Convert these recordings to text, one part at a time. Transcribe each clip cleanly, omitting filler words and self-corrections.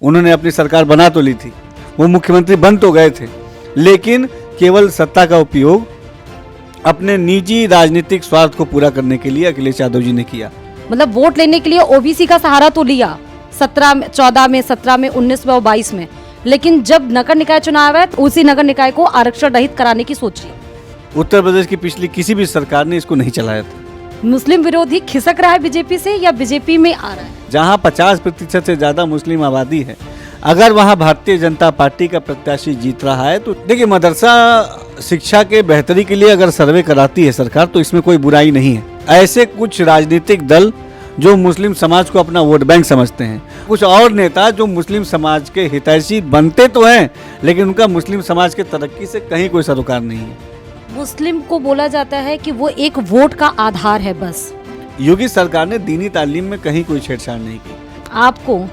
उन्होंने अपनी सरकार बना तो ली थी, वो मुख्यमंत्री बन तो गए थे, लेकिन केवल सत्ता का उपयोग अपने निजी राजनीतिक स्वार्थ को पूरा करने के लिए अखिलेश यादव जी ने किया। मतलब वोट लेने के लिए ओबीसी का सहारा तो लिया 17 में, 14 में, 17 में, 19 में और 22 में, लेकिन जब नगर निकाय चुनाव है तो उसी नगर निकाय को आरक्षण रहित कराने की सोची। उत्तर प्रदेश की पिछली किसी भी सरकार ने इसको नहीं चलाया था। मुस्लिम विरोधी खिसक रहा है बीजेपी से या बीजेपी में आ रहा है? जहां 50% से ज्यादा मुस्लिम आबादी है, अगर वहां भारतीय जनता पार्टी का प्रत्याशी जीत रहा है तो देखिए, मदरसा शिक्षा के बेहतरी के लिए अगर सर्वे कराती है सरकार तो इसमें कोई बुराई नहीं है। ऐसे कुछ राजनीतिक दल जो मुस्लिम समाज को अपना वोट बैंक समझते हैं, कुछ और नेता जो मुस्लिम समाज के हितैषी बनते तो हैं, लेकिन उनका मुस्लिम समाज के तरक्की से कहीं कोई सरोकार नहीं है। मुस्लिम को बोला जाता है कि वो एक वोट का आधार है बस। योगी सरकार ने दीनी तालीम में कहीं कोई छेड़छाड़ नहीं की। आपको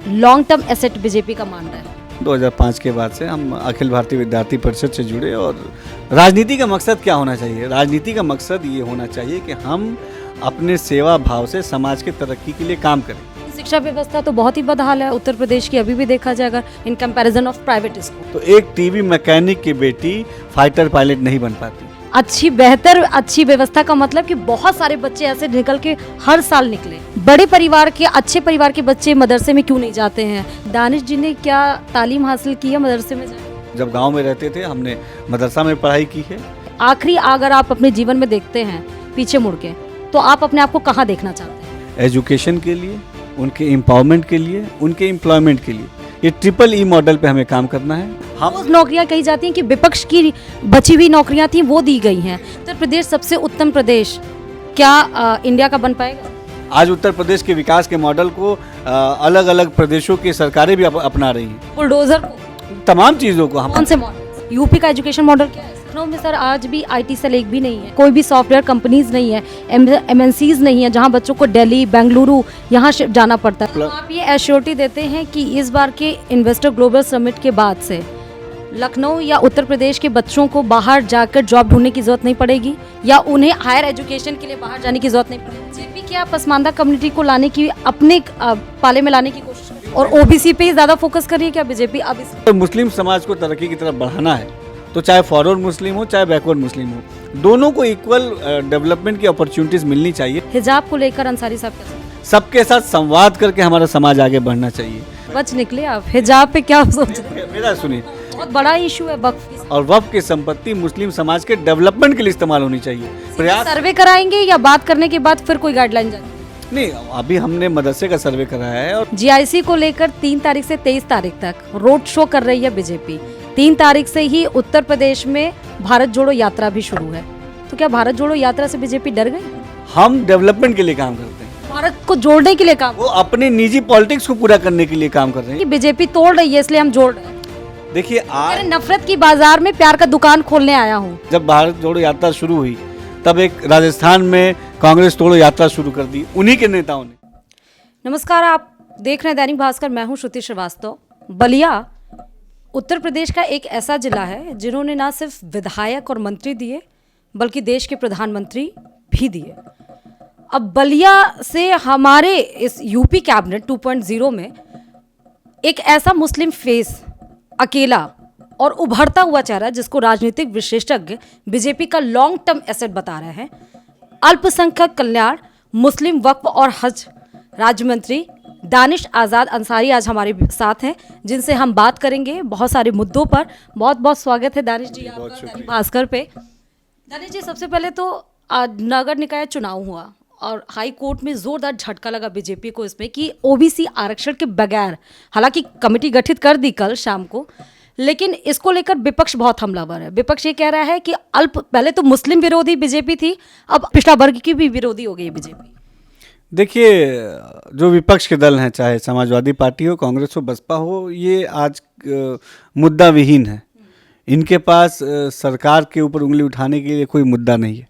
लॉन्ग टर्म एसेट बीजेपी का मान रहा है? 2005 के बाद से हम अखिल भारतीय विद्यार्थी परिषद से जुड़े, और राजनीति का मकसद क्या होना चाहिए? राजनीति का मकसद ये होना चाहिए कि हम अपने सेवा भाव से समाज की तरक्की के लिए काम करें। शिक्षा व्यवस्था तो बहुत ही बदहाल है उत्तर प्रदेश की, अभी भी देखा जाए अगर in comparison of private school. तो एक टीवी मैकेनिक की बेटी फाइटर पायलट नहीं बन पाती। अच्छी व्यवस्था का मतलब कि बहुत सारे बच्चे ऐसे निकल के हर साल निकले। बड़े परिवार के, अच्छे परिवार के बच्चे मदरसे में क्यों नहीं जाते हैं? दानिश जी ने क्या तालीम हासिल की है मदरसे में जाकर? जब गांव में रहते थे हमने मदरसा में पढ़ाई की है। आखिरी अगर आप अपने जीवन में देखते हैं पीछे मुड़ के, तो आप अपने आप को कहाँ देखना चाहते हैं? एजुकेशन के लिए, उनके एम्पावरमेंट के लिए, उनके एम्प्लॉयमेंट के लिए। ये ट्रिपल मॉडल पे हमें काम करना है। वो नौकरियां कही जाती हैं कि विपक्ष की बची हुई नौकरियां थी वो दी गई हैं। उत्तर प्रदेश सबसे उत्तम प्रदेश क्या इंडिया का बन पाएगा? आज उत्तर प्रदेश के विकास के मॉडल को अलग अलग प्रदेशों की सरकारें भी अपना रही हैं। बुलडोजर को, तमाम चीज़ों को हम कौन से मॉडल? यूपी का एजुकेशन मॉडल क्या है? लखनऊ में सर आज भी आईटी सेल एक भी नहीं है, कोई भी सॉफ्टवेयर कंपनीज नहीं है, एमएनसीज नहीं है, जहां बच्चों को दिल्ली, बेंगलुरु यहाँ जाना पड़ता है। तो आप ये एश्योरिटी देते हैं कि इस बार के इन्वेस्टर ग्लोबल समिट के बाद से लखनऊ या उत्तर प्रदेश के बच्चों को बाहर जाकर जॉब ढूंढने की जरूरत नहीं पड़ेगी, या उन्हें हायर एजुकेशन के लिए बाहर जाने की जरूरत नहीं पड़ेगी? बीजेपी क्या पसमानदा कम्युनिटी को लाने की, अपने पाले में लाने की कोशिश और ओबीसी पे ही ज्यादा फोकस कर रही है क्या बीजेपी? अब तो मुस्लिम समाज को तरक्की की तरफ बढ़ाना है, तो चाहे फॉरवर्ड मुस्लिम हो चाहे बैकवर्ड मुस्लिम हो, दोनों को इक्वल डेवलपमेंट की अपॉर्चुनिटीज मिलनी चाहिए। हिजाब को लेकर अंसारी साहब कैसे? सबके साथ संवाद करके हमारा समाज आगे बढ़ना चाहिए। बच निकले आप, हिजाब पे क्या सोच रहे हैं? मेरा सुनिए, बहुत बड़ा इशू है वक्फ की। और वक्फ की संपत्ति मुस्लिम समाज के डेवलपमेंट के लिए इस्तेमाल होनी चाहिए। प्रयास सर्वे कराएंगे या बात करने के बाद फिर कोई गाइडलाइन जाएगी? नहीं, अभी हमने मदरसे का सर्वे कराया है। और जीआईसी को लेकर 3 तारीख से 23 तारीख तक रोड शो कर रही है बीजेपी। 3 तारीख से ही उत्तर प्रदेश में भारत जोड़ो यात्रा भी शुरू है। तो क्या भारत जोड़ो यात्रा से बीजेपी डर गई? हम डेवलपमेंट के लिए काम करते हैं, भारत को जोड़ने के लिए काम, वो अपने निजी पॉलिटिक्स को पूरा करने के लिए काम कर रहे हैं। बीजेपी तोड़ रही है इसलिए हम जोड़ रहे हैं। देखिए, आज नफरत की बाजार में प्यार का दुकान खोलने आया हूँ। जब भारत जोड़ो यात्रा शुरू हुई तब एक राजस्थान में कांग्रेस तोड़ो यात्रा शुरू कर दी उन्हीं के नेताओं ने। नमस्कार, आप देख रहे हैं दैनिक भास्कर, मैं हूँ श्रुति श्रीवास्तव। बलिया उत्तर प्रदेश का एक ऐसा जिला है जिन्होंने ना सिर्फ विधायक और मंत्री दिए बल्कि देश के प्रधानमंत्री भी दिए। अब बलिया से हमारे इस यूपी कैबिनेट 2.0 में एक ऐसा मुस्लिम फेस, अकेला और उभरता हुआ चेहरा जिसको राजनीतिक विशेषज्ञ बीजेपी का लॉन्ग टर्म एसेट बता रहे हैं, अल्पसंख्यक कल्याण, मुस्लिम वक्फ और हज राज्य मंत्री दानिश आज़ाद अंसारी आज हमारे साथ हैं, जिनसे हम बात करेंगे बहुत सारे मुद्दों पर। बहुत बहुत स्वागत है दानिश जी आपका दैनिक भास्कर पे। दानिश जी, सबसे पहले तो नगर निकाय चुनाव हुआ और हाई कोर्ट में जोरदार झटका लगा बीजेपी को इसमें कि ओबीसी आरक्षण के बगैर, हालांकि कमेटी गठित कर दी कल शाम को, लेकिन इसको लेकर विपक्ष बहुत हमलावर है। विपक्ष ये कह रहा है कि पहले तो मुस्लिम विरोधी बीजेपी थी, अब पिछड़ा वर्ग की भी विरोधी हो गई है बीजेपी। देखिए, जो विपक्ष के दल हैं, चाहे समाजवादी पार्टी हो, कांग्रेस हो, बसपा हो, ये आज मुद्दा विहीन है। इनके पास सरकार के ऊपर उंगली उठाने के लिए कोई मुद्दा नहीं है,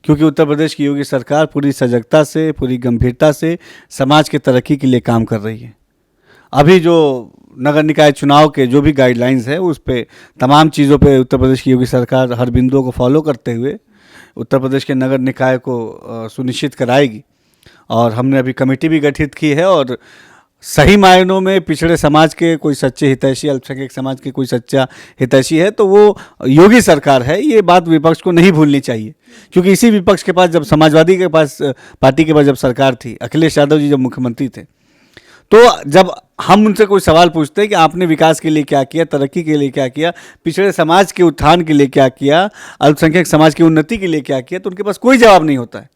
क्योंकि उत्तर प्रदेश की योगी सरकार पूरी सजगता से, पूरी गंभीरता से समाज के तरक्की के लिए काम कर रही है। अभी जो नगर निकाय चुनाव के जो भी गाइडलाइंस है, उस पे तमाम चीज़ों पे उत्तर प्रदेश की योगी सरकार हर बिंदुओं को फॉलो करते हुए उत्तर प्रदेश के नगर निकाय को सुनिश्चित कराएगी। और हमने अभी कमेटी भी गठित की है और सही मायनों में पिछड़े समाज के कोई सच्चे हितैषी, अल्पसंख्यक समाज के कोई सच्चा हितैषी है तो वो योगी सरकार है। ये बात विपक्ष को नहीं भूलनी चाहिए, क्योंकि इसी विपक्ष के पास, जब समाजवादी के पास पार्टी के पास जब सरकार थी, अखिलेश यादव जी जब मुख्यमंत्री थे, तो जब हम उनसे कोई सवाल पूछते हैं कि आपने विकास के लिए क्या किया, तरक्की के लिए क्या किया, पिछड़े समाज के उत्थान के लिए क्या किया, अल्पसंख्यक समाज की उन्नति के लिए क्या किया, तो उनके पास कोई जवाब नहीं होता है।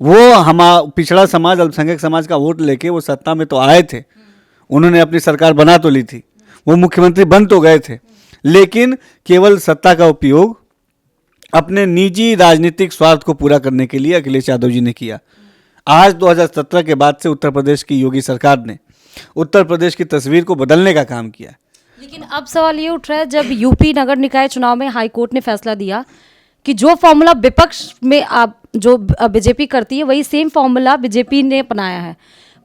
वो पिछड़ा समाज, अल्पसंख्यक समाज का वोट लेके वो सत्ता में तो आए थे, उन्होंने अपनी सरकार बना तो ली थी, वो मुख्यमंत्री बन तो गए थे, लेकिन केवल सत्ता का उपयोग अपने निजी राजनीतिक स्वार्थ को पूरा करने के लिए अखिलेश यादव जी ने किया। आज 2017 के बाद से उत्तर प्रदेश की योगी सरकार ने उत्तर प्रदेश की तस्वीर को बदलने का काम किया। लेकिन अब सवाल ये उठ रहा है, जब यूपी नगर निकाय चुनाव में हाई कोर्ट ने फैसला दिया कि जो फॉर्मूला विपक्ष में आप जो बीजेपी करती है वही सेम फॉर्मूला बीजेपी ने अपनाया है।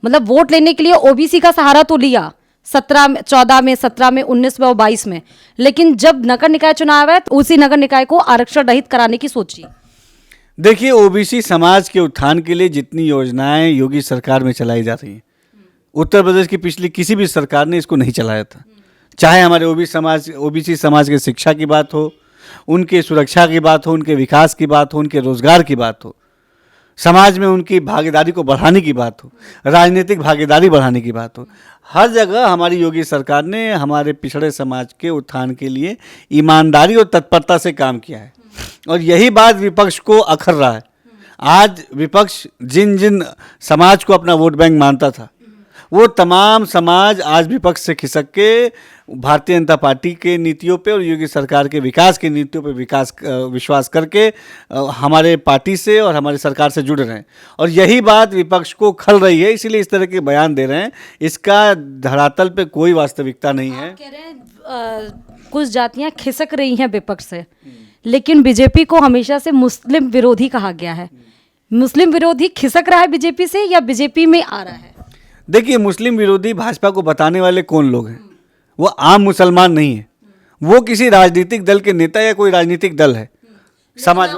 मतलब वोट लेने के लिए ओबीसी का सहारा तो लिया 17 में, 14 में, 17 में, 19 में और 22 में, लेकिन जब नगर निकाय चुनाव है तो उसी नगर निकाय को आरक्षण रहित कराने की सोची। देखिए, ओबीसी समाज के उत्थान के लिए जितनी योजनाएं योगी सरकार में चलाई जा रही हैं, उत्तर प्रदेश की पिछली किसी भी सरकार ने इसको नहीं चलाया था। चाहे हमारे ओबीसी समाज की शिक्षा की बात हो, उनके सुरक्षा की बात हो, उनके विकास की बात हो, उनके रोजगार की बात हो, समाज में उनकी भागीदारी को बढ़ाने की बात हो, राजनीतिक भागीदारी बढ़ाने की बात हो, हर जगह हमारी योगी सरकार ने हमारे पिछड़े समाज के उत्थान के लिए ईमानदारी और तत्परता से काम किया है। और यही बात विपक्ष को अखर रहा है। आज विपक्ष जिन जिन समाज को अपना वोट बैंक मानता था, वो तमाम समाज आज विपक्ष से खिसक के भारतीय जनता पार्टी के नीतियों पे और योगी सरकार के विकास की नीतियों पे विश्वास करके हमारे पार्टी से और हमारी सरकार से जुड़ रहे हैं। और यही बात विपक्ष को खल रही है, इसीलिए इस तरह के बयान दे रहे हैं। इसका धरातल पे कोई वास्तविकता नहीं है। आप कह रहे हैं कुछ जातियां खिसक रही हैं विपक्ष से, लेकिन बीजेपी को हमेशा से मुस्लिम विरोधी कहा गया है। मुस्लिम विरोधी खिसक रहा है बीजेपी से या बीजेपी में आ रहा है? देखिए, मुस्लिम विरोधी भाजपा को बताने वाले कौन लोग हैं? वो आम मुसलमान नहीं है, वो किसी राजनीतिक दल के नेता या कोई राजनीतिक दल है। समाज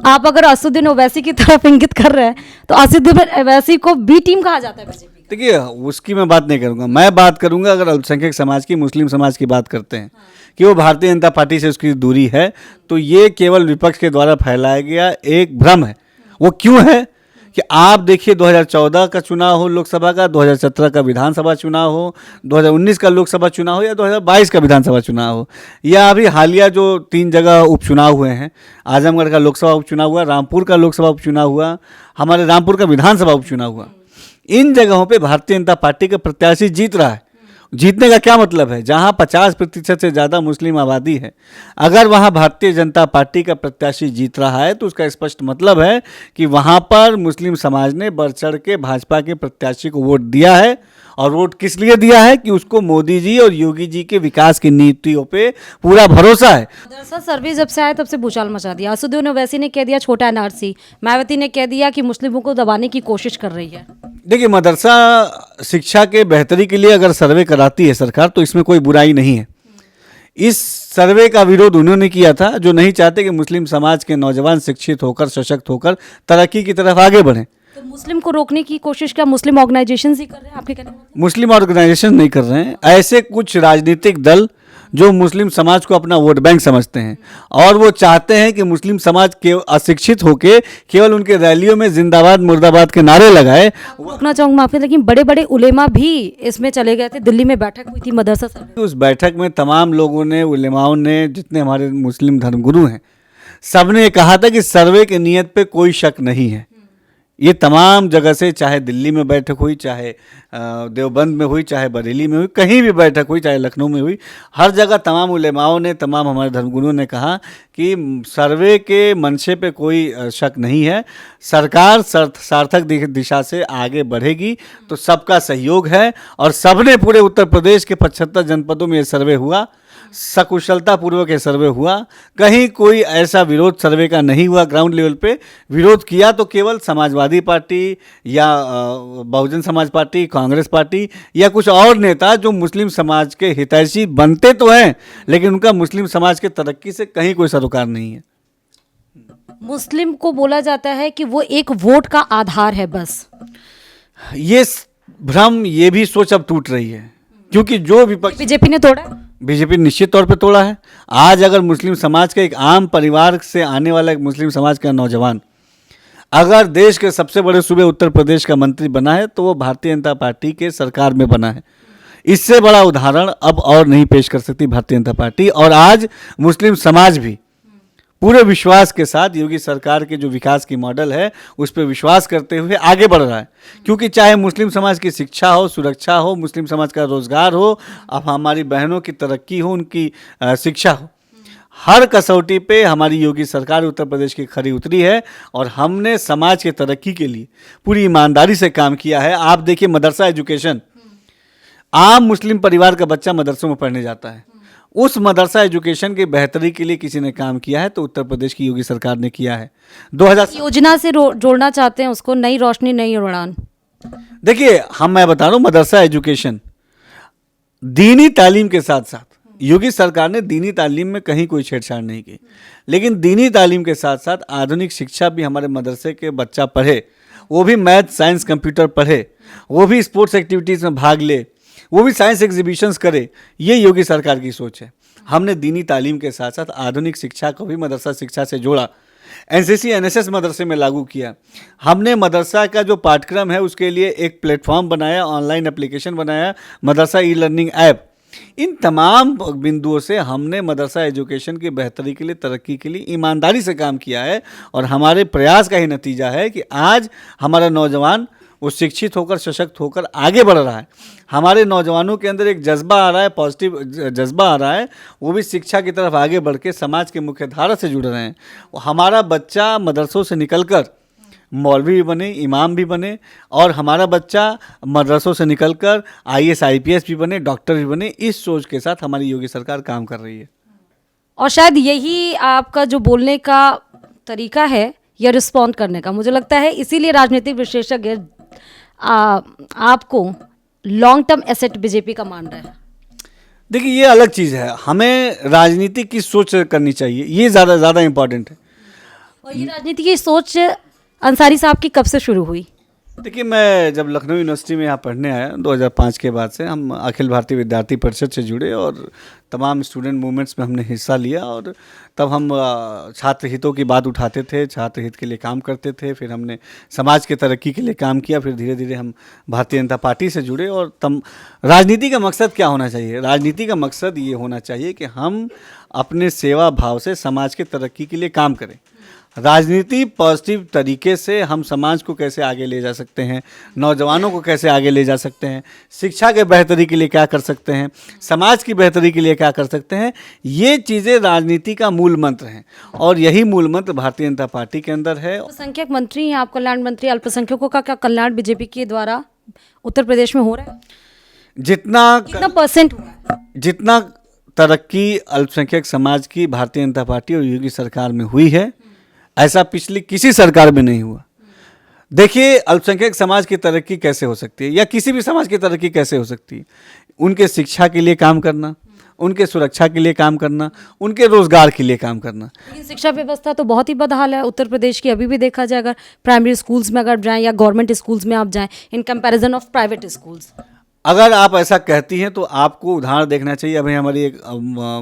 आप अगर असदुद्दीन ओवैसी की तरफ इंगित कर रहे हैं तो असदुद्दीन ओवैसी को बी टीम कहा जाता है बीजेपी। देखिए, उसकी मैं बात नहीं करूंगा। मैं बात करूंगा अगर अल्पसंख्यक समाज की, मुस्लिम समाज की बात करते हैं कि वो भारतीय जनता पार्टी से उसकी दूरी है, तो ये केवल विपक्ष के द्वारा फैलाया गया एक भ्रम है। वो क्यों है कि आप देखिए, 2014 का चुनाव हो लोकसभा का, 2017 का विधानसभा चुनाव हो, 2019 का लोकसभा चुनाव हो या 2022 का विधानसभा चुनाव हो, या अभी हालिया जो 3 जगह उपचुनाव हुए हैं, आजमगढ़ का लोकसभा उपचुनाव हुआ, रामपुर का लोकसभा उपचुनाव हुआ, हमारे रामपुर का विधानसभा उपचुनाव हुआ, इन जगहों पे भारतीय जनता पार्टी का प्रत्याशी जीत रहा है। जीतने का क्या मतलब है? जहां 50% से ज़्यादा मुस्लिम आबादी है, अगर वहां भारतीय जनता पार्टी का प्रत्याशी जीत रहा है तो उसका स्पष्ट मतलब है कि वहां पर मुस्लिम समाज ने बढ़ चढ़ के भाजपा के प्रत्याशी को वोट दिया है। और वोट किस लिए दिया है? कि उसको मोदी जी और योगी जी के विकास की नीतियों पे पूरा भरोसा है। मदरसा सर्वे जब से आया तब से भूचाल मचा दिया। असदुद्दीन ओवैसी ने कह दिया छोटा एनआरसी, मायावती ने कह दिया कि मुस्लिमों को दबाने की कोशिश कर रही है। देखिए, मदरसा शिक्षा के बेहतरी के लिए अगर सर्वे कराती है सरकार तो इसमें कोई बुराई नहीं है। इस सर्वे का विरोध उन्होंने किया था जो नहीं चाहते कि मुस्लिम समाज के नौजवान शिक्षित होकर, सशक्त होकर तरक्की की तरफ आगे बढ़ें। तो मुस्लिम को रोकने की कोशिश क्या मुस्लिम ऑर्गेनाइजेशन ही कर रहे हैं आपके कहने में? मुस्लिम ऑर्गेनाइजेशन नहीं कर रहे हैं, ऐसे कुछ राजनीतिक दल जो मुस्लिम समाज को अपना वोट बैंक समझते हैं और वो चाहते हैं कि मुस्लिम समाज के अशिक्षित होके केवल उनके रैलियों में जिंदाबाद मुर्दाबाद के नारे लगाए। रोकना चाहूँगा माफी, लेकिन बड़े बड़े उलेमा भी इसमें चले गए थे। दिल्ली में बैठक हुई थी मदरसा सर्वे। उस बैठक में तमाम लोगों ने, उलेमाओं ने, जितने हमारे मुस्लिम धर्मगुरु हैं, सबने कहा था कि सर्वे की नीयत पे कोई शक नहीं है। ये तमाम जगह से, चाहे दिल्ली में बैठक हुई, चाहे देवबंद में हुई, चाहे बरेली में हुई, कहीं भी बैठक हुई, चाहे लखनऊ में हुई, हर जगह तमाम उलेमाओं ने, तमाम हमारे धर्मगुरुओं ने कहा कि सर्वे के मंशे पे कोई शक नहीं है। सरकार सार्थक दिशा से आगे बढ़ेगी तो सबका सहयोग है। और सबने, पूरे उत्तर प्रदेश के 75 जनपदों में ये सर्वे हुआ, सकुशलता पूर्वक ये सर्वे हुआ। कहीं कोई ऐसा विरोध सर्वे का नहीं हुआ। ग्राउंड लेवल पे विरोध किया तो केवल समाजवादी पार्टी या बहुजन समाज पार्टी, कांग्रेस पार्टी या कुछ और नेता जो मुस्लिम समाज के हितैषी बनते तो हैं, लेकिन उनका मुस्लिम समाज के तरक्की से कहीं कोई सरोकार नहीं है। मुस्लिम को बोला जाता है कि वो एक वोट का आधार है बस। ये भ्रम, ये भी सोच अब टूट रही है, क्योंकि जो विपक्ष बीजेपी ने तोड़ा है। बीजेपी निश्चित तौर पे तोड़ा है। आज अगर मुस्लिम समाज का, एक आम परिवार से आने वाला एक मुस्लिम समाज का नौजवान अगर देश के सबसे बड़े सूबे उत्तर प्रदेश का मंत्री बना है तो वो भारतीय जनता पार्टी के सरकार में बना है। इससे बड़ा उदाहरण अब और नहीं पेश कर सकती भारतीय जनता पार्टी। और आज मुस्लिम समाज भी पूरे विश्वास के साथ योगी सरकार के जो विकास की मॉडल है उस पर विश्वास करते हुए आगे बढ़ रहा है, क्योंकि चाहे मुस्लिम समाज की शिक्षा हो, सुरक्षा हो, मुस्लिम समाज का रोजगार हो, अब हमारी बहनों की तरक्की हो, उनकी शिक्षा हो, हर कसौटी पे हमारी योगी सरकार उत्तर प्रदेश की खरी उतरी है। और हमने समाज की तरक्की के लिए पूरी ईमानदारी से काम किया है। आप देखिए मदरसा एजुकेशन, आम मुस्लिम परिवार का बच्चा मदरसों में पढ़ने जाता है, उस मदरसा एजुकेशन की बेहतरी के लिए किसी ने काम किया है तो उत्तर प्रदेश की योगी सरकार ने किया है। 2000 योजना से जोड़ना चाहते हैं उसको, नई रोशनी नई उड़ान। देखिए मैं बता रहा हूँ, मदरसा एजुकेशन दीनी तालीम के साथ साथ योगी सरकार ने दीनी तालीम में कहीं कोई छेड़छाड़ नहीं की, लेकिन दीनी तालीम के साथ साथ आधुनिक शिक्षा भी हमारे मदरसे के बच्चा पढ़े, वो भी मैथ साइंस कंप्यूटर पढ़े, वो भी स्पोर्ट्स एक्टिविटीज़ में भाग ले, वो भी साइंस एग्जीबिशंस करे, ये योगी सरकार की सोच है। हमने दीनी तालीम के साथ साथ आधुनिक शिक्षा को भी मदरसा शिक्षा से जोड़ा, एनसीसी एनएसएस मदरसे में लागू किया। हमने मदरसा का जो पाठ्यक्रम है उसके लिए एक प्लेटफॉर्म बनाया, ऑनलाइन एप्लीकेशन बनाया, मदरसा ई लर्निंग ऐप। इन तमाम बिंदुओं से हमने मदरसा एजुकेशन की बेहतरी के लिए, तरक्की के लिए ईमानदारी से काम किया है। और हमारे प्रयास का ही नतीजा है कि आज हमारा नौजवान वो शिक्षित होकर, सशक्त होकर आगे बढ़ रहा है। हमारे नौजवानों के अंदर एक जज्बा आ रहा है, पॉजिटिव जज्बा आ रहा है, वो भी शिक्षा की तरफ आगे बढ़ के समाज के मुख्य धारा से जुड़ रहे हैं। हमारा बच्चा मदरसों से निकलकर मौलवी भी बने, इमाम भी बने, और हमारा बच्चा मदरसों से निकलकर आईएएस आईपीएस भी बने, डॉक्टर भी बने। इस सोच के साथ हमारी योगी सरकार काम कर रही है। और शायद यही आपका जो बोलने का तरीका है या रिस्पॉन्ड करने का, मुझे लगता है इसीलिए राजनीतिक विशेषज्ञ आपको लॉन्ग टर्म एसेट बीजेपी का मान रहा है। देखिए ये अलग चीज़ है, हमें राजनीति की सोच करनी चाहिए, ये ज़्यादा इम्पॉर्टेंट है। और ये राजनीति की सोच अंसारी साहब की कब से शुरू हुई? देखिए मैं जब लखनऊ यूनिवर्सिटी में यहाँ पढ़ने आया 2005 के बाद से हम अखिल भारतीय विद्यार्थी परिषद से जुड़े और तमाम स्टूडेंट मूवमेंट्स में हमने हिस्सा लिया। और तब हम छात्र हितों की बात उठाते थे, छात्र हित के लिए काम करते थे। फिर हमने समाज के तरक्की के लिए काम किया। फिर धीरे धीरे हम भारतीय जनता पार्टी से जुड़े। और राजनीति का मकसद क्या होना चाहिए? राजनीति का मकसद ये होना चाहिए कि हम अपने सेवा भाव से समाज के तरक्की के लिए काम करें। राजनीति पॉजिटिव तरीके से हम समाज को कैसे आगे ले जा सकते हैं, नौजवानों को कैसे आगे ले जा सकते हैं, शिक्षा के बेहतरी के लिए क्या कर सकते हैं, समाज की बेहतरी के लिए क्या कर सकते हैं, ये चीज़ें राजनीति का मूल मंत्र हैं। और यही मूल मंत्र भारतीय जनता पार्टी के अंदर है। अल्पसंख्यक मंत्री हैं आप, कल्याण मंत्री, अल्पसंख्यकों का क्या कल्याण बीजेपी के द्वारा उत्तर प्रदेश में हो रहा है? कितना परसेंट हुआ है? जितना तरक्की अल्पसंख्यक समाज की भारतीय जनता पार्टी और योगी सरकार में हुई है, ऐसा पिछली किसी सरकार में नहीं हुआ। देखिए अल्पसंख्यक समाज की तरक्की कैसे हो सकती है या किसी भी समाज की तरक्की कैसे हो सकती है? उनके शिक्षा के लिए काम करना, उनके सुरक्षा के लिए काम करना, उनके रोजगार के लिए काम करना। लेकिन शिक्षा व्यवस्था तो बहुत ही बदहाल है उत्तर प्रदेश की। अभी भी देखा जाए अगर प्राइमरी स्कूल्स में अगर जाएं या गवर्नमेंट स्कूल्स में आप जाएं in comparison of private schools. अगर आप ऐसा कहती हैं तो आपको उदाहरण देखना चाहिए। अभी हमारी एक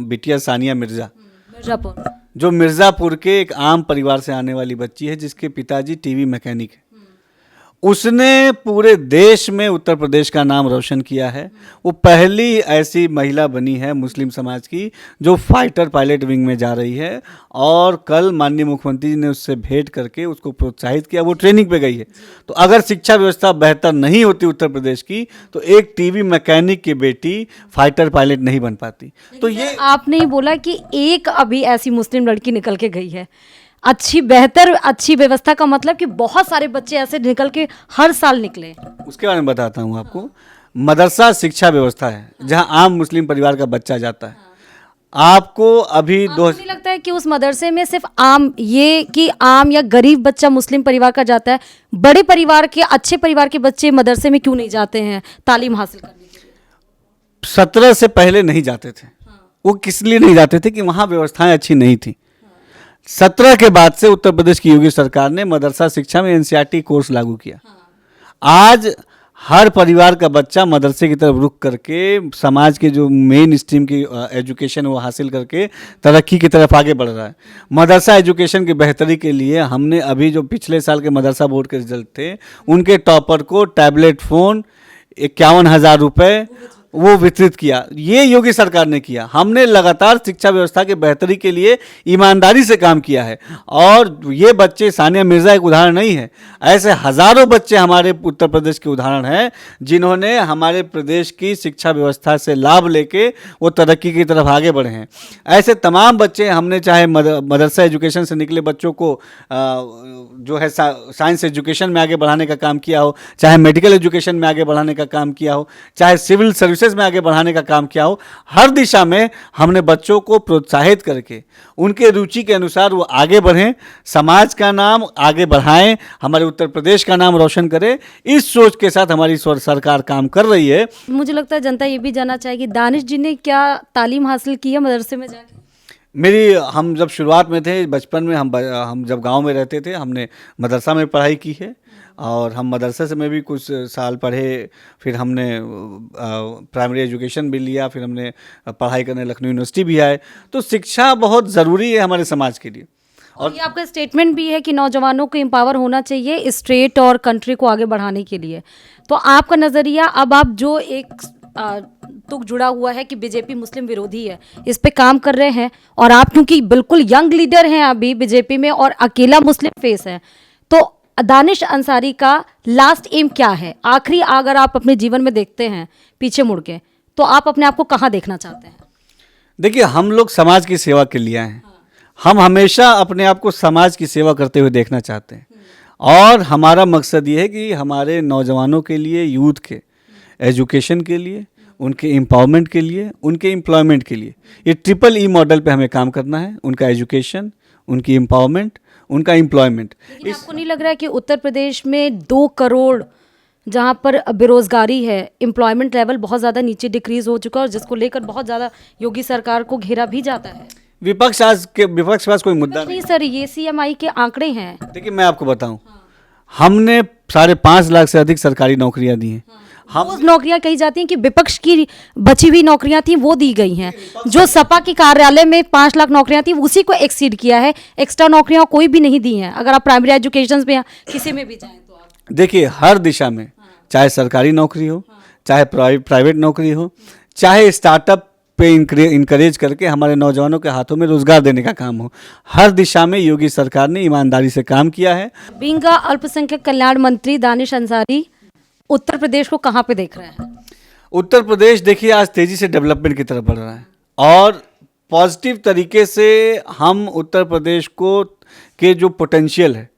बिटिया सानिया मिर्जा, मिर्जापुर, जो मिर्ज़ापुर के एक आम परिवार से आने वाली बच्ची है, जिसके पिताजी टीवी मैकेनिक है। उसने पूरे देश में उत्तर प्रदेश का नाम रोशन किया है। वो पहली ऐसी महिला बनी है मुस्लिम समाज की जो फाइटर पायलट विंग में जा रही है। और कल माननीय मुख्यमंत्री जी ने उससे भेंट करके उसको प्रोत्साहित किया, वो ट्रेनिंग पे गई है। तो अगर शिक्षा व्यवस्था बेहतर नहीं होती उत्तर प्रदेश की तो एक टीवी मैकेनिक की बेटी फाइटर पायलट नहीं बन पाती। तो ये आपने ही बोला कि एक अभी ऐसी मुस्लिम लड़की निकल के गई है। अच्छी व्यवस्था का मतलब कि बहुत सारे बच्चे ऐसे निकल के हर साल निकले। उसके बारे में बताता हूँ आपको। मदरसा शिक्षा व्यवस्था है जहाँ आम मुस्लिम परिवार का बच्चा जाता है। आपको अभी नहीं लगता है कि उस मदरसे में सिर्फ आम या गरीब बच्चा मुस्लिम परिवार का जाता है? बड़े परिवार के, अच्छे परिवार के बच्चे मदरसे में क्यों नहीं जाते हैं तालीम हासिल करने के लिए? 17 से पहले नहीं जाते थे। वो किस लिए नहीं जाते थे? कि वहाँ व्यवस्थाएं अच्छी नहीं थी। 17 के बाद से उत्तर प्रदेश की योगी सरकार ने मदरसा शिक्षा में एनसीईआरटी कोर्स लागू किया। आज हर परिवार का बच्चा मदरसे की तरफ रुख करके समाज के जो मेन स्ट्रीम की एजुकेशन वो हासिल करके तरक्की की तरफ आगे बढ़ रहा है। मदरसा एजुकेशन की बेहतरी के लिए हमने अभी जो पिछले साल के मदरसा बोर्ड के रिजल्ट थे, उनके टॉपर को टैबलेट फ़ोन 51,000 रुपये वो वितरित किया। ये योगी सरकार ने किया। हमने लगातार शिक्षा व्यवस्था की बेहतरी के लिए ईमानदारी से काम किया है। और ये बच्चे, सानिया मिर्ज़ा एक उदाहरण नहीं है, ऐसे हज़ारों बच्चे हमारे उत्तर प्रदेश के उदाहरण हैं जिन्होंने हमारे प्रदेश की शिक्षा व्यवस्था से लाभ लेके वो तरक्की की तरफ आगे बढ़े हैं। ऐसे तमाम बच्चे हमने, चाहे मदरसा एजुकेशन से निकले बच्चों को जो है साइंस एजुकेशन में आगे बढ़ाने का काम किया हो, चाहे मेडिकल एजुकेशन में आगे बढ़ाने का काम किया हो, चाहे सिविल सर्विसेज में आगे बढ़ाने का काम किया हो, हर दिशा में हमने बच्चों को प्रोत्साहित करके उनके रुचि के अनुसार वो आगे बढ़ें, समाज का नाम आगे बढ़ाएं, हमारे उत्तर प्रदेश का नाम रोशन करें। इस सोच के साथ हमारी सरकार काम कर रही है। मुझे लगता है जनता ये भी जानना चाहेगी, दानिश जी ने क्या तालीम हासिल की है मदरसे में जाके? हम जब शुरुआत में थे, बचपन में हम जब गांव में रहते थे, हमने मदरसा में पढ़ाई की है और हम मदरसे से में भी कुछ साल पढ़े। फिर हमने प्राइमरी एजुकेशन भी लिया, फिर हमने पढ़ाई करने लखनऊ यूनिवर्सिटी भी आए। तो शिक्षा बहुत ज़रूरी है हमारे समाज के लिए। और ये आपका स्टेटमेंट भी है कि नौजवानों को एम्पावर होना चाहिए स्टेट और कंट्री को आगे बढ़ाने के लिए। तो आपका नज़रिया, अब आप जो एक तुक जुड़ा हुआ है कि बीजेपी मुस्लिम विरोधी है, इस पे काम कर रहे हैं, और आप क्योंकि बिल्कुल यंग लीडर हैं अभी बीजेपी में और अकेला मुस्लिम फेस है, तो दानिश अंसारी का लास्ट एम क्या है? आखिरी अगर आप अपने जीवन में देखते हैं पीछे मुड़ के, तो आप अपने आप को कहाँ देखना चाहते हैं? देखिए, हम लोग समाज की सेवा के लिए आए हैं। हम हमेशा अपने आप को समाज की सेवा करते हुए देखना चाहते हैं। और हमारा मकसद ये है कि हमारे नौजवानों के लिए, यूथ के एजुकेशन के लिए, उनके एम्पावरमेंट के लिए, उनके एम्प्लॉयमेंट के लिए, ये ट्रिपल ई मॉडल पे हमें काम करना है। उनका एजुकेशन, उनकी एम्पावरमेंट, उनका एम्प्लॉयमेंट। लेकिन आपको नहीं लग रहा है कि उत्तर प्रदेश में 2 करोड़ जहाँ पर बेरोजगारी है, एम्प्लॉयमेंट लेवल बहुत ज़्यादा नीचे डिक्रीज हो चुका है, और जिसको लेकर बहुत ज़्यादा योगी सरकार को घेरा भी जाता है? विपक्ष के पास कोई मुद्दा नहीं सर, ये सीएमआई के आंकड़े हैं। देखिए, मैं आपको बताऊं, हमने 5.5 लाख से अधिक सरकारी नौकरियां दी हैं। वो नौकरियां कही जाती हैं कि विपक्ष की बची हुई नौकरियां थी वो दी गई हैं। जो सपा के कार्यालय में 5 लाख नौकरियां थी उसी को एक्सीड किया है। एक्स्ट्रा नौकरियां कोई भी नहीं दी हैं। अगर आप प्राइमरी एजुकेशन में किसी में भी जाएं तो आप देखिए, हर दिशा में, चाहे सरकारी नौकरी हो, चाहे प्राइवेट नौकरी हो, चाहे स्टार्टअप पे इंकरेज करके हमारे नौजवानों के हाथों में रोजगार देने का काम हो, हर दिशा में योगी सरकार ने ईमानदारी से काम किया है। बीइंग अल्पसंख्यक कल्याण मंत्री दानिश अंसारी उत्तर प्रदेश को कहाँ पे देख रहे हैं? उत्तर प्रदेश देखिए आज तेजी से डेवलपमेंट की तरफ बढ़ रहा है और पॉजिटिव तरीके से हम उत्तर प्रदेश को के जो पोटेंशियल है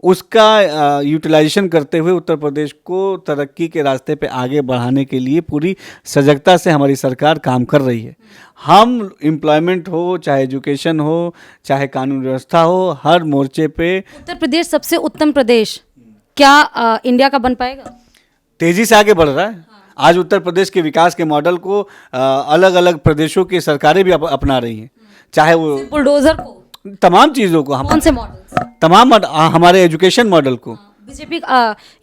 उसका यूटिलाइजेशन करते हुए उत्तर प्रदेश को तरक्की के रास्ते पे आगे बढ़ाने के लिए पूरी सजगता से हमारी सरकार काम कर रही है। हम एम्प्लॉयमेंट हो, चाहे एजुकेशन हो, चाहे कानून व्यवस्था हो, हर मोर्चे पे उत्तर प्रदेश सबसे उत्तम प्रदेश क्या इंडिया का बन पाएगा? तेजी से आगे बढ़ रहा है। आज उत्तर प्रदेश के विकास के मॉडल को अलग अलग प्रदेशों की सरकारें भी अपना रही हैं, चाहे वो बुलडोजर को, तमाम चीज़ों को, हम कौन से मॉडल्स? तमाम हमारे एजुकेशन मॉडल को। बीजेपी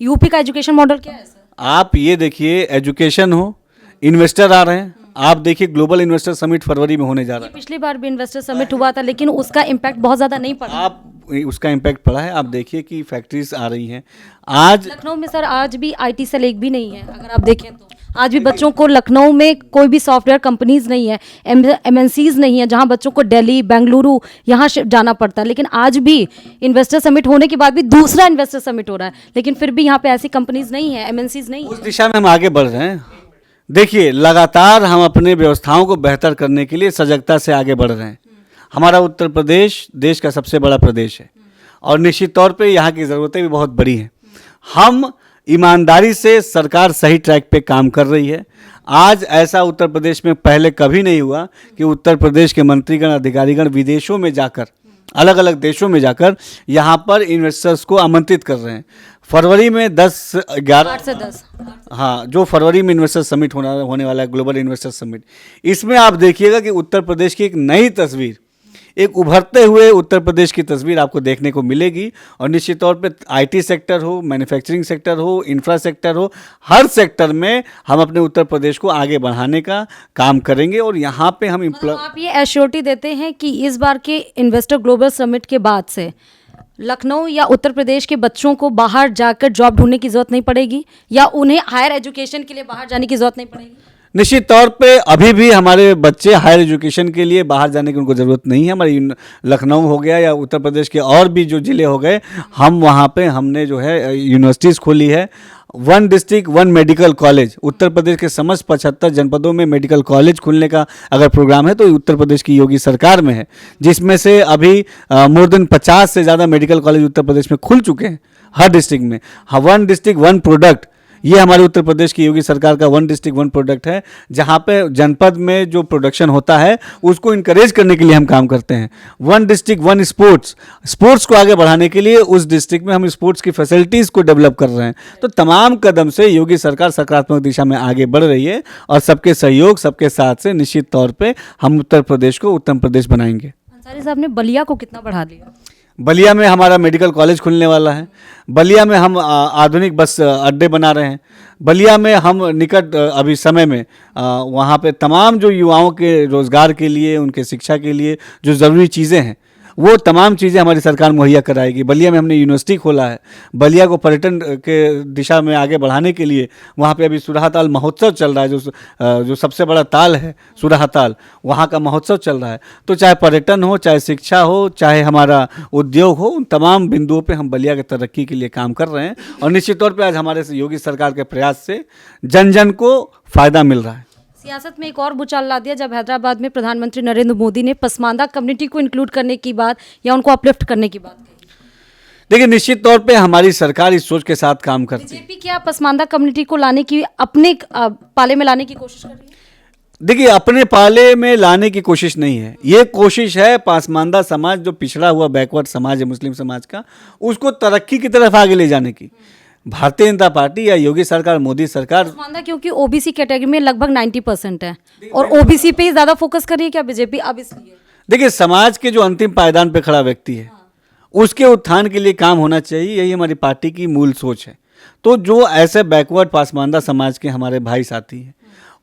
यूपी का एजुकेशन मॉडल क्या है सर? आप ये देखिए, एजुकेशन हो, इन्वेस्टर आ रहे हैं। आप देखिए, ग्लोबल इन्वेस्टर समिट फरवरी में होने जा रहा है। पिछली बार भी इन्वेस्टर समिट हुआ था लेकिन उसका इम्पैक्ट बहुत ज़्यादा नहीं पड़ा। आप उसका इम्पैक्ट पड़ा है। आप देखिए कि फैक्ट्रीज आ रही हैं आज लखनऊ में सर, आज भी आईटी सेल एक भी नहीं है। अगर आप देखें तो आज भी बच्चों को लखनऊ में कोई भी सॉफ्टवेयर कंपनीज नहीं है, एमएनसीज नहीं है, जहां बच्चों को दिल्ली, बेंगलुरु यहाँ जाना पड़ता है। लेकिन आज भी इन्वेस्टर समिट होने के बाद भी दूसरा इन्वेस्टर समिट हो रहा है, लेकिन फिर भी यहाँ पे ऐसी कंपनीज नहीं है, एमएनसीज नहीं है। उस दिशा में हम आगे बढ़ रहे हैं। देखिए, लगातार हम अपने व्यवस्थाओं को बेहतर करने के लिए सजगता से आगे बढ़ रहे हैं। हमारा उत्तर प्रदेश देश का सबसे बड़ा प्रदेश है और निश्चित तौर पे यहाँ की ज़रूरतें भी बहुत बड़ी हैं। हम ईमानदारी से, सरकार सही ट्रैक पे काम कर रही है। आज ऐसा उत्तर प्रदेश में पहले कभी नहीं हुआ कि उत्तर प्रदेश के मंत्रीगण, अधिकारीगण विदेशों में जाकर, अलग अलग देशों में जाकर यहाँ पर इन्वेस्टर्स को आमंत्रित कर रहे हैं। फरवरी में 8 से 10 हाँ, जो फरवरी में इन्वेस्टर समिट होने वाला है, ग्लोबल इन्वेस्टर समिट, इसमें आप देखिएगा कि उत्तर प्रदेश की एक नई तस्वीर, एक उभरते हुए उत्तर प्रदेश की तस्वीर आपको देखने को मिलेगी। और निश्चित तौर पे आईटी सेक्टर हो, मैन्युफैक्चरिंग सेक्टर हो, इंफ्रा सेक्टर हो, हर सेक्टर में हम अपने उत्तर प्रदेश को आगे बढ़ाने का काम करेंगे। और यहाँ पे हम आप ये एश्योरिटी देते हैं कि इस बार के इन्वेस्टर ग्लोबल समिट के बाद से लखनऊ या उत्तर प्रदेश के बच्चों को बाहर जाकर जॉब ढूंढने की जरूरत नहीं पड़ेगी, या उन्हें हायर एजुकेशन के लिए बाहर जाने की जरूरत नहीं पड़ेगी? निश्चित तौर पे अभी भी हमारे बच्चे हायर एजुकेशन के लिए बाहर जाने की उनको ज़रूरत नहीं है। हमारी लखनऊ हो गया या उत्तर प्रदेश के और भी जो ज़िले हो गए, हम वहाँ पे हमने जो है यूनिवर्सिटीज़ खोली है। 1 district 1 medical college, Uttar Pradesh के समस्त 75 जनपदों में मेडिकल कॉलेज खुलने का अगर प्रोग्राम है तो उत्तर प्रदेश की योगी सरकार में है, जिसमें से अभी मोर देन 50 से ज़्यादा मेडिकल कॉलेज उत्तर प्रदेश में खुल चुके हैं हर डिस्ट्रिक्ट में। 1 डिस्ट्रिक्ट 1 प्रोडक्ट, ये हमारे उत्तर प्रदेश की योगी सरकार का 1 डिस्ट्रिक्ट 1 प्रोडक्ट है, जहाँ पे जनपद में जो प्रोडक्शन होता है उसको इनकरेज करने के लिए हम काम करते हैं। 1 डिस्ट्रिक्ट 1 स्पोर्ट्स को आगे बढ़ाने के लिए उस डिस्ट्रिक्ट में हम स्पोर्ट्स की फैसिलिटीज़ को डेवलप कर रहे हैं। तो तमाम कदम से योगी सरकार सकारात्मक दिशा में आगे बढ़ रही है और सबके सहयोग, सबके साथ से निश्चित तौर पर हम उत्तर प्रदेश को उत्तम प्रदेश बनाएंगे। अंसारी साहब ने बलिया को कितना बढ़ा दिया? बलिया में हमारा मेडिकल कॉलेज खुलने वाला है। बलिया में हम आधुनिक बस अड्डे बना रहे हैं। बलिया में हम निकट अभी समय में वहाँ पे तमाम जो युवाओं के रोज़गार के लिए, उनके शिक्षा के लिए जो ज़रूरी चीज़ें हैं, वो तमाम चीज़ें हमारी सरकार मुहैया कराएगी। बलिया में हमने यूनिवर्सिटी खोला है। बलिया को पर्यटन के दिशा में आगे बढ़ाने के लिए वहाँ पे अभी सुराहा ताल महोत्सव चल रहा है, जो सबसे बड़ा ताल है सुराहा ताल, वहाँ का महोत्सव चल रहा है। तो चाहे पर्यटन हो, चाहे शिक्षा हो, चाहे हमारा उद्योग हो, उन तमाम बिंदुओं पे हम बलिया की तरक्की के लिए काम कर रहे हैं। और निश्चित तौर पर आज हमारे योगी सरकार के प्रयास से जन जन को फ़ायदा मिल रहा है। सियासत में एक और भूचाल ला दिया जब हैदराबाद में प्रधानमंत्री नरेंद्र मोदी ने पसमानदा कम्युनिटी को इंक्लूड करने की बात या उनको अपलिफ्ट करने की बात कही। देखिए, निश्चित तौर पे हमारी सरकार इस सोच के साथ काम करती है। बीजेपी क्या पसमानदा कम्युनिटी को लाने की, अपने पाले में लाने की कोशिश कर रही है? देखिए, अपने पाले में लाने की कोशिश नहीं है, ये कोशिश है पासमानदा समाज, जो पिछड़ा हुआ बैकवर्ड समाज है मुस्लिम समाज का, उसको तरक्की की तरफ आगे ले जाने की। भारतीय जनता पार्टी या योगी सरकार, मोदी सरकार, पसमानदा क्योंकि ओबीसी कैटेगरी में लगभग 90% है और ओबीसी पे ही ज्यादा फोकस कर रही है क्या बीजेपी अब इसलिए? देखिए, समाज के जो अंतिम पायदान पे खड़ा व्यक्ति है, उसके उत्थान के लिए काम होना चाहिए, यही हमारी पार्टी की मूल सोच है। तो जो ऐसे बैकवर्ड पासमानदा समाज के हमारे भाई साथी हैं,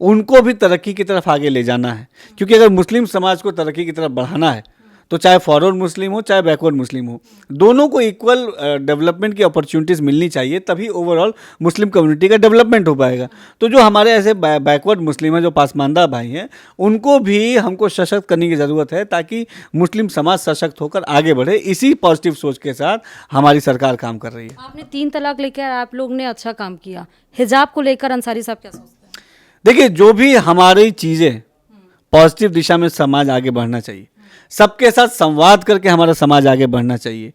उनको भी तरक्की की तरफ आगे ले जाना है। क्योंकि अगर मुस्लिम समाज को तरक्की की तरफ बढ़ाना है तो चाहे फॉरवर्ड मुस्लिम हो, चाहे बैकवर्ड मुस्लिम हो, दोनों को इक्वल डेवलपमेंट की अपॉर्चुनिटीज़ मिलनी चाहिए, तभी ओवरऑल मुस्लिम कम्युनिटी का डेवलपमेंट हो पाएगा। तो जो हमारे ऐसे बैकवर्ड मुस्लिम हैं, जो पासमानदा भाई हैं, उनको भी हमको सशक्त करने की ज़रूरत है, ताकि मुस्लिम समाज सशक्त होकर आगे बढ़े। इसी पॉजिटिव सोच के साथ हमारी सरकार काम कर रही है। आपने 3 तलाक लेकर आप लोग ने अच्छा काम किया। हिजाब को लेकर अंसारी साहब क्या सोचते हैं? देखिए, जो भी हमारी चीज़ें पॉजिटिव दिशा में समाज आगे बढ़ना चाहिए, सबके साथ संवाद करके हमारा समाज आगे बढ़ना चाहिए,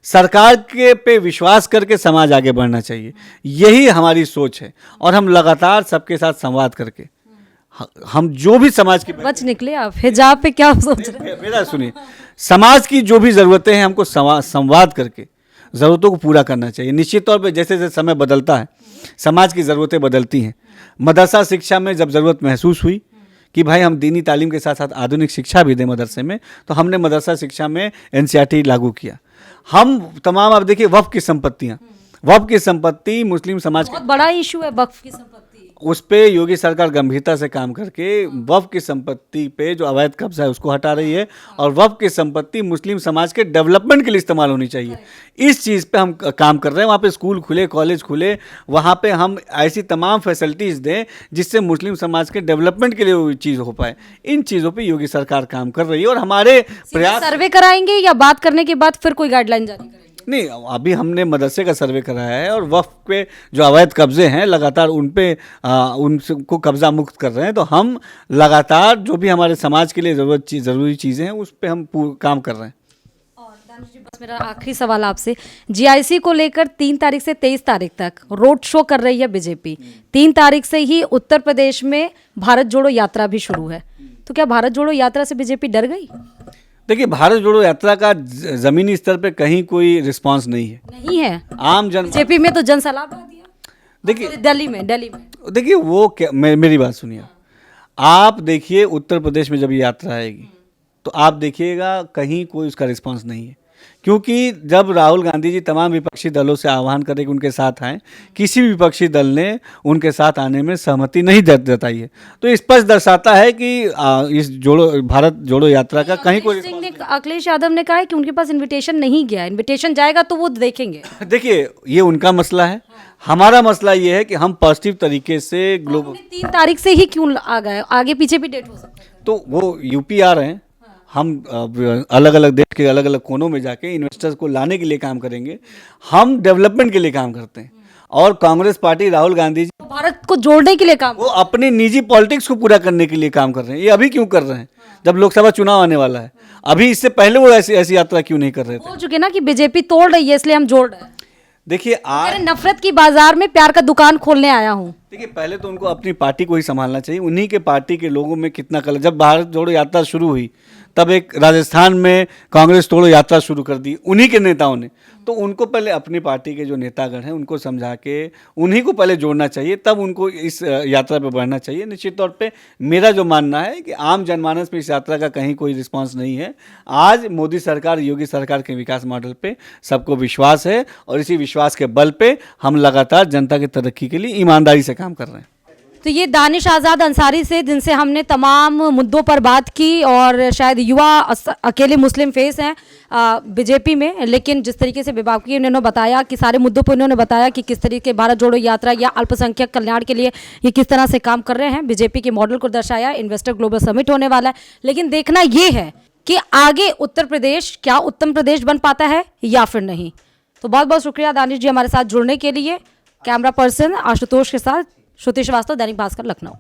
सरकार के पे विश्वास करके समाज आगे बढ़ना चाहिए, यही हमारी सोच है। और हम लगातार सबके साथ संवाद करके हम जो भी समाज की बच निकले आप। हिजाब पे क्या सोच रहे हैं? मेरा सुनिए, समाज की जो भी ज़रूरतें हैं हमको संवाद करके ज़रूरतों को पूरा करना चाहिए। निश्चित तौर पे जैसे जैसे समय बदलता है, समाज की ज़रूरतें बदलती हैं। मदरसा शिक्षा में जब ज़रूरत महसूस हुई कि भाई हम दीनी तालीम के साथ साथ आधुनिक शिक्षा भी दें मदरसे में, तो हमने मदरसा शिक्षा में एनसीईआरटी लागू किया। हम तमाम, अब देखिए, वक्फ की संपत्तियाँ, वक्फ की संपत्ति मुस्लिम समाज बहुत बड़ा इशू है वक्फ की संपत्ति, उस पे योगी सरकार गंभीरता से काम करके वक्फ की संपत्ति पे जो अवैध कब्जा है उसको हटा रही है, और वक्फ की संपत्ति मुस्लिम समाज के डेवलपमेंट के लिए इस्तेमाल होनी चाहिए। इस चीज़ पे हम काम कर रहे हैं। वहाँ पे स्कूल खुले, कॉलेज खुले, वहाँ पे हम ऐसी तमाम फैसिलिटीज़ दें जिससे मुस्लिम समाज के डेवलपमेंट के लिए वो चीज़ हो पाए। इन चीज़ों पे योगी सरकार काम कर रही है और हमारे प्रयास। सर्वे कराएंगे या बात करने के बाद फिर कोई गाइडलाइन जारी करेंगे? नहीं, अभी हमने मदरसे का सर्वे कराया है और वक्फ पे जो अवैध कब्जे हैं लगातार उन पे उनको कब्जा मुक्त कर रहे हैं। तो हम लगातार जो भी हमारे समाज के लिए ज़रूरी चीज़ें हैं उस पे हम काम कर रहे हैं। और दानिश जी, बस मेरा आखिरी सवाल आपसे, जीआईसी को लेकर 3 तारीख से 23 तारीख तक रोड शो कर रही है बीजेपी। 3 तारीख से ही उत्तर प्रदेश में भारत जोड़ो यात्रा भी शुरू है, तो क्या भारत जोड़ो यात्रा से बीजेपी डर गई? देखिए, भारत जोड़ो यात्रा का जमीनी स्तर पे कहीं कोई रिस्पांस नहीं है। नहीं है? आम जन बीजेपी में तो जनसलाह दिया। देखिए, दिल्ली में देखिए वो क्या, मेरी बात सुनिए। आप देखिए, उत्तर प्रदेश में जब ये यात्रा आएगी तो आप देखिएगा कहीं कोई उसका रिस्पांस नहीं है। क्योंकि जब राहुल गांधी जी तमाम विपक्षी दलों से आह्वान करें कि उनके साथ आएं, किसी भी विपक्षी दल ने उनके साथ आने में सहमति नहीं जताई है। तो ये स्पष्ट दर्शाता है कि इस भारत जोड़ो यात्रा का कहीं कोई अखिलेश यादव ने कहा है कि उनके पास इनविटेशन नहीं गया, इनविटेशन जाएगा तो वो देखेंगे। देखिए, ये उनका मसला है। हमारा मसला ये है कि हम पॉजिटिव तरीके से ग्लोबल 3 तारीख से ही क्यों आ गए, आगे पीछे भी डेट हो सकता है। तो वो यूपी आ रहे हैं, हम अलग अलग देश के अलग अलग कोनों में जाके इन्वेस्टर्स को लाने के लिए काम करेंगे। हम डेवलपमेंट के लिए काम करते हैं और कांग्रेस पार्टी राहुल गांधी जी भारत को जोड़ने के लिए काम, वो अपने निजी पॉलिटिक्स को पूरा करने के लिए काम कर रहे हैं। ये अभी क्यों कर रहे हैं जब लोकसभा चुनाव आने वाला है? अभी इससे पहले वो ऐसी यात्रा क्यों नहीं कर रहे थे? बोल चुके ना कि बीजेपी तोड़ रही है इसलिए हम जोड़ रहे हैं। देखिए, आज नफरत की बाजार में प्यार का दुकान खोलने आया हूँ। देखिए, पहले तो उनको अपनी पार्टी को ही संभालना चाहिए। उन्हीं के पार्टी के लोगों में कितना कलह, जब भारत जोड़ो यात्रा शुरू हुई तब एक राजस्थान में कांग्रेस तोड़ो यात्रा शुरू कर दी उन्हीं के नेताओं ने। तो उनको पहले अपनी पार्टी के जो नेतागण हैं उनको समझा के उन्हीं को पहले जोड़ना चाहिए, तब उनको इस यात्रा पर बढ़ना चाहिए। निश्चित तौर पे मेरा जो मानना है कि आम जनमानस में इस यात्रा का कहीं कोई रिस्पांस नहीं है। आज मोदी सरकार, योगी सरकार के विकास मॉडल पे सबको विश्वास है और इसी विश्वास के बल पे हम लगातार जनता की तरक्की के लिए ईमानदारी से काम कर रहे हैं। तो ये दानिश आज़ाद अंसारी से जिनसे हमने तमाम मुद्दों पर बात की, और शायद युवा अकेले मुस्लिम फेस हैं बीजेपी में, लेकिन जिस तरीके से विभागीय उन्होंने बताया कि सारे मुद्दों पर उन्होंने बताया कि किस तरीके भारत जोड़ो यात्रा या अल्पसंख्यक कल्याण के लिए ये किस तरह से काम कर रहे हैं, बीजेपी के मॉडल को दर्शाया। इन्वेस्टर ग्लोबल समिट होने वाला है, लेकिन देखना ये है कि आगे उत्तर प्रदेश क्या उत्तम प्रदेश बन पाता है या फिर नहीं। तो बहुत बहुत शुक्रिया दानिश जी हमारे साथ जुड़ने के लिए। कैमरा पर्सन आशुतोष के साथ श्रुति श्रीवास्तव, दैनिक भास्कर, लखनऊ।